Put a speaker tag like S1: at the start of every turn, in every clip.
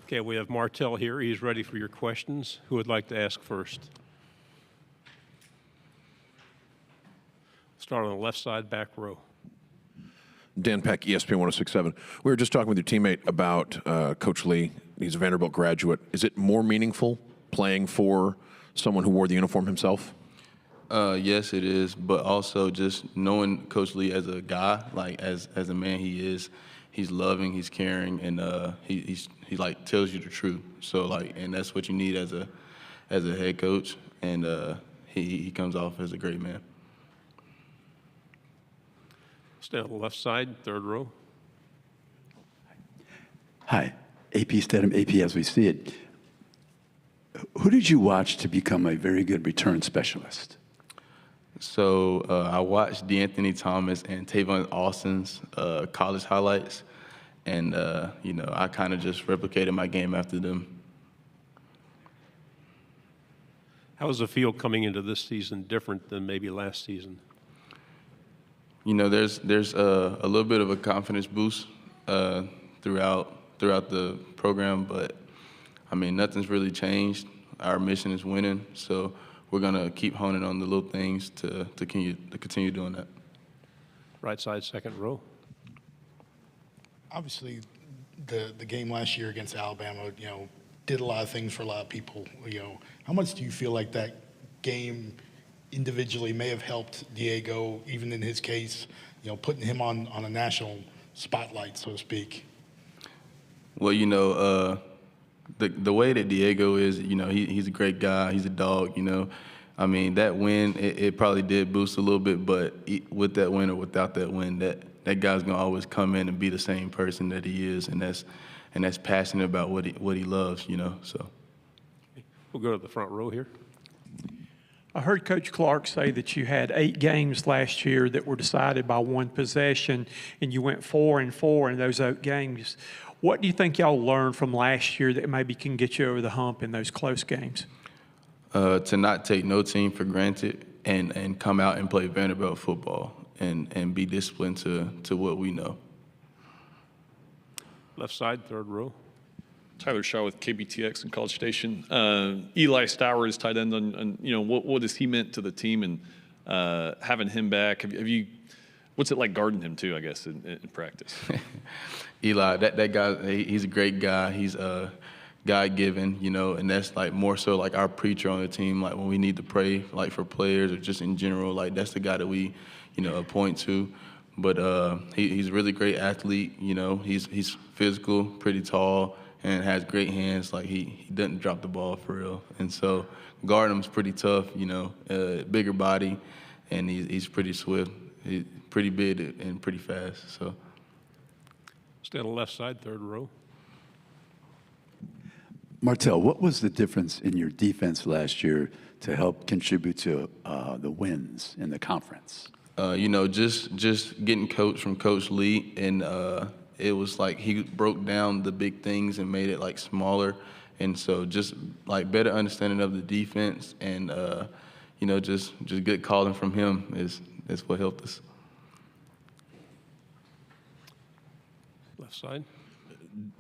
S1: Okay, we have Martel here. He's ready for your questions. Who would like to ask first? Start on the left side, back row.
S2: Dan Peck, ESPN 1067. We were just talking with your teammate about Coach Lee. He's a Vanderbilt graduate. Is it more meaningful playing for someone who wore the uniform himself?
S3: Yes, it is, but also just knowing Coach Lee as a guy, like as a man he is, he's loving, he's caring, and he like tells you the truth. So like, and that's what you need as a head coach, and he comes off as a great man.
S1: Stay on the left side, third row.
S4: Hi, AP Stedham, AP as we see it. Who did you watch to become a very good return specialist?
S3: So I watched DeAnthony Thomas and Tavon Austin's college highlights, and you know, I kind of just replicated my game after them.
S1: How was the field coming into this season different than maybe last season?
S3: You know, there's a little bit of a confidence boost throughout the program, but I mean, nothing's really changed. Our mission is winning, so we're gonna keep honing on the little things to continue doing that.
S1: Right side, second row.
S5: Obviously, the game last year against Alabama, you know, did a lot of things for a lot of people. You know, how much do you feel like that game individually may have helped Diego, even in his case, you know, putting him on a national spotlight, so to speak?
S3: Well, you know, the way that Diego is, you know, he's a great guy. He's a dog, you know. I mean, that win, it probably did boost a little bit, but with that win or without that win, that guy's gonna always come in and be the same person that he is, and that's passionate about what he loves, you know. So
S1: We'll go to the front row here.
S6: I heard Coach Clark say that you had 8 games last year that were decided by one possession, and you went 4-4 in those 8 games. What do you think y'all learned from last year that maybe can get you over the hump in those close games?
S3: To not take no team for granted and come out and play Vanderbilt football and be disciplined to what we know.
S1: Left side, third row.
S7: Tyler Shaw with KBTX and College Station. Eli Stower is tight end, and you know what has he meant to the team, and having him back. Have you? What's it like guarding him too? I guess in practice.
S3: Eli, that guy, he's a great guy. He's God-given, you know, and that's like more so like our preacher on the team. Like when we need to pray, like for players or just in general, like that's the guy that we, you know, point to. But he's a really great athlete. You know, he's physical, pretty tall, and has great hands. Like he doesn't drop the ball for real. And so guarding him's pretty tough. You know, bigger body, and he's pretty swift. He's pretty big and pretty fast. So.
S1: Stay on the left side, third row.
S4: Martel, what was the difference in your defense last year to help contribute to the wins in the conference?
S3: You know, just getting coached from Coach Lee, and it was like he broke down the big things and made it like smaller, and so just like better understanding of the defense, and you know, just good calling from him is what helped us.
S1: Left side.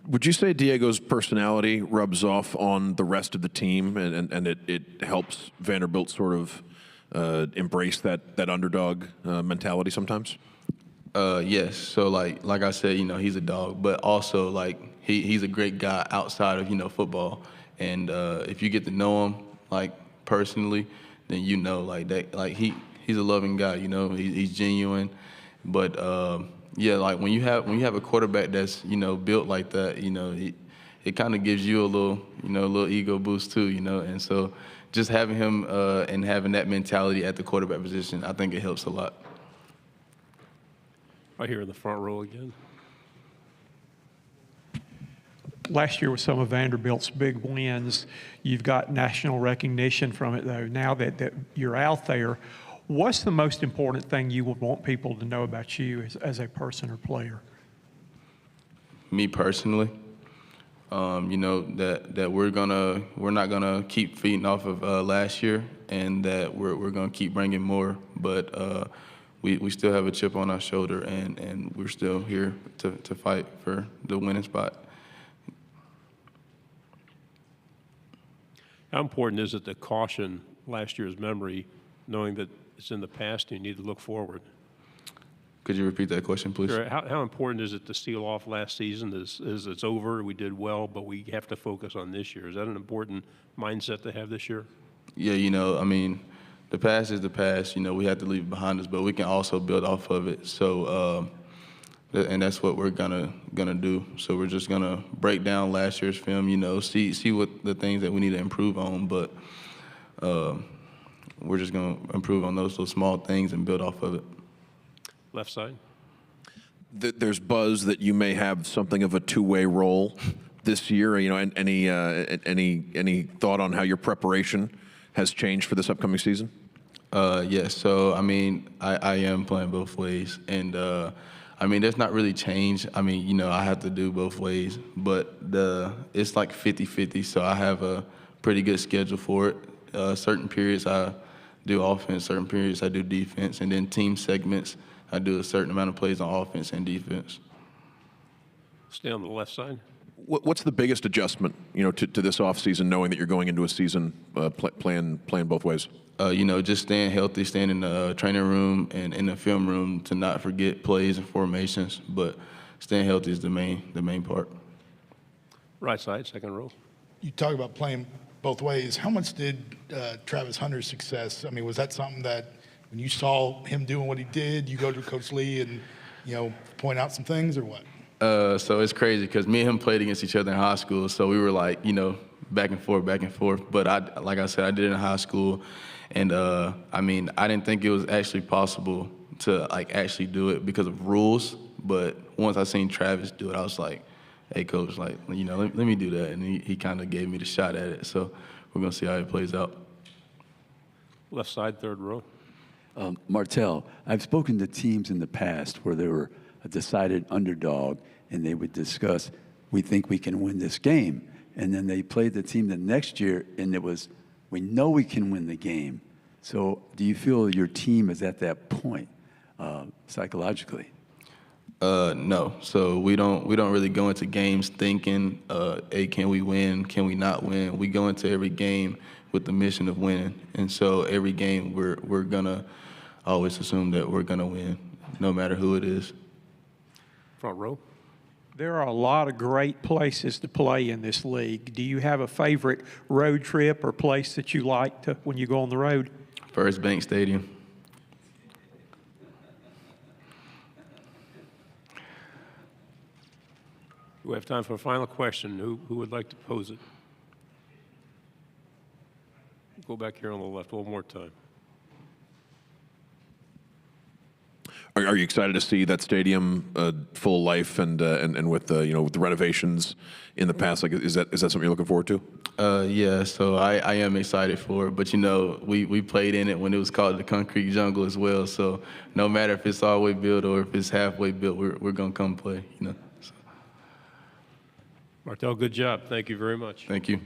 S2: Would you say Diego's personality rubs off on the rest of the team, and it helps Vanderbilt sort of embrace that underdog mentality sometimes?
S3: Yes. So like I said, you know, he's a dog, but also like he's a great guy outside of, you know, football. And if you get to know him like personally, then you know like that, like he's a loving guy. You know, he's genuine, but. Yeah, like when you have a quarterback that's, you know, built like that, you know, it kind of gives you a little ego boost too, you know, and so just having him and having that mentality at the quarterback position, I think it helps a lot.
S1: Right here in the front row again.
S6: Last year was some of Vanderbilt's big wins. You've got national recognition from it, though. Now that you're out there, what's the most important thing you would want people to know about you as a person or player?
S3: Me personally, you know, that we're not gonna keep feeding off of last year, and that we're gonna keep bringing more. But we still have a chip on our shoulder, and we're still here to fight for the winning spot.
S1: How important is it to caution last year's memory, knowing that it's in the past and you need to look forward?
S3: Could you repeat that question, please?
S1: Sure. How important is it to seal off last season as it's over, we did well, but we have to focus on this year? Is that an important mindset to have this year?
S3: Yeah, you know, I mean, the past is the past. You know, we have to leave it behind us, but we can also build off of it. So, and that's what we're gonna do. So we're just gonna break down last year's film. You know, see what the things that we need to improve on, but we're just gonna improve on those small things and build off of it.
S1: Left side?
S2: There's buzz that you may have something of a two-way role this year. You know, any thought on how your preparation has changed for this upcoming season?
S3: Yes. So I mean, I am playing both ways, and I mean, there's not really change. I mean, you know, I have to do both ways, but it's like 50-50. So I have a pretty good schedule for it. Certain periods I do offense, certain periods I do defense, and then team segments I do a certain amount of plays on offense and defense.
S1: Stay on the left side.
S2: What's the biggest adjustment, you know, to this offseason, knowing that you're going into a season playing both ways?
S3: You know, just staying healthy, staying in the training room and in the film room to not forget plays and formations, but staying healthy is the main part.
S1: Right side, second row.
S5: You talk about playing both ways. How much did Travis Hunter's success, I mean, was that something that when you saw him doing what he did, you go to Coach Lee and, you know, point out some things or what?
S3: So it's crazy because me and him played against each other in high school. So we were like, you know, back and forth. But like I said, I did it in high school. And I mean, I didn't think it was actually possible to like actually do it because of rules. But once I seen Travis do it, I was like, hey, Coach, like, you know, let me do that. And he kind of gave me the shot at it. So we're going to see how it plays out.
S1: Left side, third row.
S4: Martel, I've spoken to teams in the past where they were a decided underdog, and they would discuss, we think we can win this game. And then they played the team the next year, and it was, we know we can win the game. So do you feel your team is at that point psychologically?
S3: No. So we don't really go into games thinking, hey, can we win? Can we not win? We go into every game with the mission of winning. And so every game we're gonna always assume that we're gonna win, no matter who it is.
S1: Front row.
S6: There are a lot of great places to play in this league. Do you have a favorite road trip or place that you like to when you go on the road?
S3: First Bank Stadium.
S1: We have time for a final question. Who would like to pose it? Go back here on the left one more time.
S2: Are you excited to see that stadium full life and with the with the renovations in the past? Like, is that something you're looking forward to?
S3: Yeah, so I am excited for it. But, you know, we played in it when it was called the Concrete Jungle as well. So no matter if it's all the way built or if it's halfway built, we're going to come play, you know. So.
S1: Martel, good job. Thank you very much.
S3: Thank you.